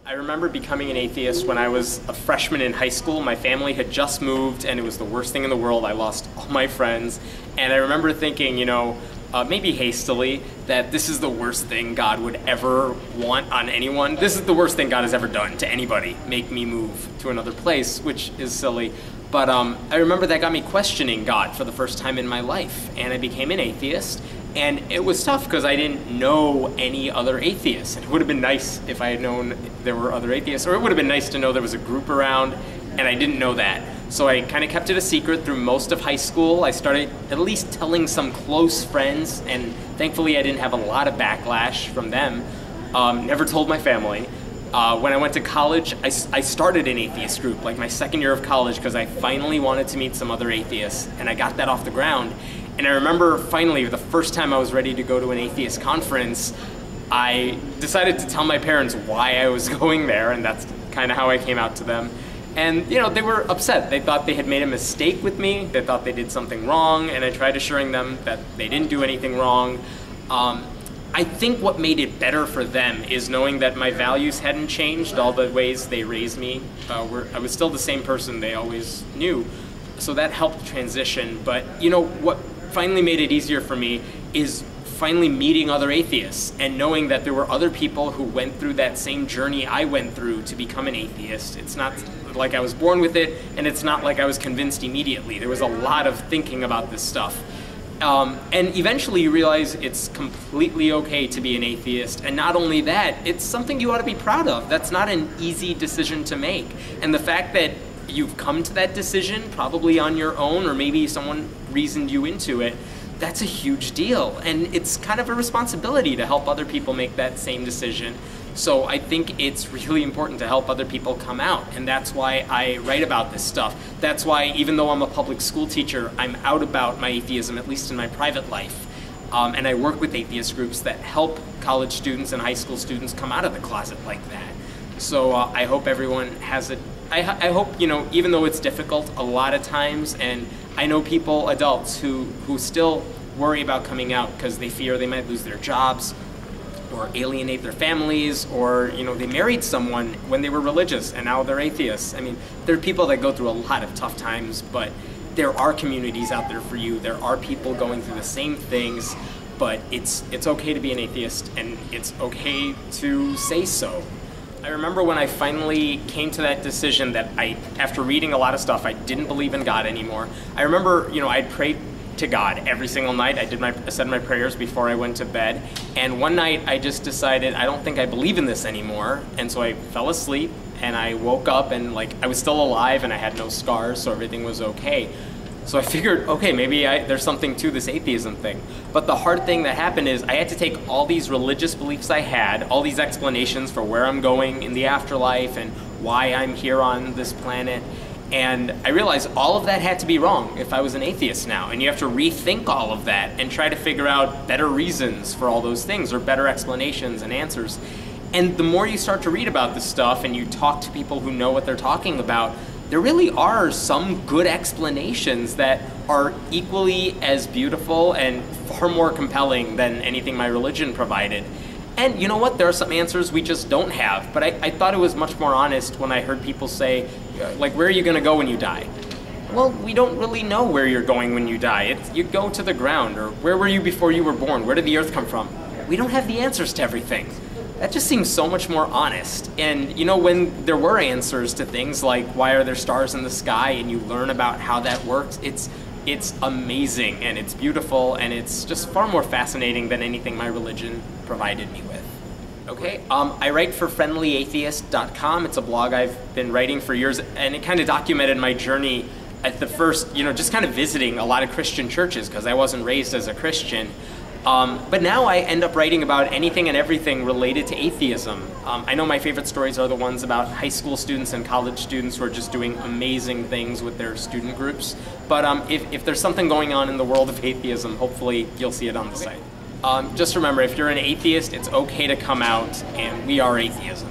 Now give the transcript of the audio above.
I remember becoming an atheist when I was a freshman in high school. My family had just moved and it was the worst thing in the world. I lost all my friends. And I remember thinking, maybe hastily, that this is the worst thing God would ever want on anyone. This is the worst thing God has ever done to anybody, make me move to another place, which is silly. But I remember that got me questioning God for the first time in my life. And I became an atheist. And it was tough because I didn't know any other atheists. It would have been nice if I had known there were other atheists, or it would have been nice to know there was a group around, and I didn't know that. So I kind of kept it a secret through most of high school. I started at least telling some close friends, and thankfully I didn't have a lot of backlash from them. Never told my family. When I went to college, I started an atheist group, like my second year of college, because I finally wanted to meet some other atheists, and I got that off the ground. And I remember finally, the first time I was ready to go to an atheist conference, I decided to tell my parents why I was going there, and that's kind of how I came out to them. And they were upset. They thought they had made a mistake with me. They thought they did something wrong, and I tried assuring them that they didn't do anything wrong. I think what made it better for them is knowing that my values hadn't changed, all the ways they raised me. I was still the same person they always knew. So that helped transition. But what finally made it easier for me is finally meeting other atheists and knowing that there were other people who went through that same journey I went through to become an atheist. It's not like I was born with it, and it's not like I was convinced immediately. There was a lot of thinking about this stuff. And eventually you realize it's completely okay to be an atheist, and not only that, it's something you ought to be proud of. That's not an easy decision to make. And the fact that you've come to that decision, probably on your own, or maybe someone reasoned you into it, that's a huge deal. And it's kind of a responsibility to help other people make that same decision. So I think it's really important to help other people come out, and that's why I write about this stuff. That's why, even though I'm a public school teacher, I'm out about my atheism, at least in my private life. And I work with atheist groups that help college students and high school students come out of the closet like that. So I hope everyone has it. I hope, even though it's difficult a lot of times, and I know people, adults, who still worry about coming out because they fear they might lose their jobs or alienate their families, or they married someone when they were religious and now they're atheists. I mean, there are people that go through a lot of tough times, but there are communities out there for you. There are people going through the same things, but it's okay to be an atheist, and it's okay to say so. I remember when I finally came to that decision that after reading a lot of stuff, I didn't believe in God anymore. I remember, I'd prayed to God every single night. I said my prayers before I went to bed. And one night I just decided I don't think I believe in this anymore. And so I fell asleep, and I woke up, and I was still alive, and I had no scars, so everything was okay. So I figured, okay, maybe there's something to this atheism thing. But the hard thing that happened is I had to take all these religious beliefs I had, all these explanations for where I'm going in the afterlife and why I'm here on this planet, and I realized all of that had to be wrong if I was an atheist now. And you have to rethink all of that and try to figure out better reasons for all those things, or better explanations and answers. And the more you start to read about this stuff and you talk to people who know what they're talking about, there really are some good explanations that are equally as beautiful and far more compelling than anything my religion provided. And you know what? There are some answers we just don't have. But I thought it was much more honest when I heard people say, where are you going to go when you die? Well, we don't really know where you're going when you die. You go to the ground. Or where were you before you were born? Where did the earth come from? We don't have the answers to everything. That just seems so much more honest. And when there were answers to things like why are there stars in the sky, and you learn about how that works, it's amazing, and it's beautiful, and it's just far more fascinating than anything my religion provided me with. Okay, I write for friendlyatheist.com. It's a blog I've been writing for years, and it kind of documented my journey at the first, just kind of visiting a lot of Christian churches, because I wasn't raised as a Christian. But now I end up writing about anything and everything related to atheism. I know my favorite stories are the ones about high school students and college students who are just doing amazing things with their student groups. But if there's something going on in the world of atheism, hopefully you'll see it on the site. Just remember, if you're an atheist, it's okay to come out, and we are atheism.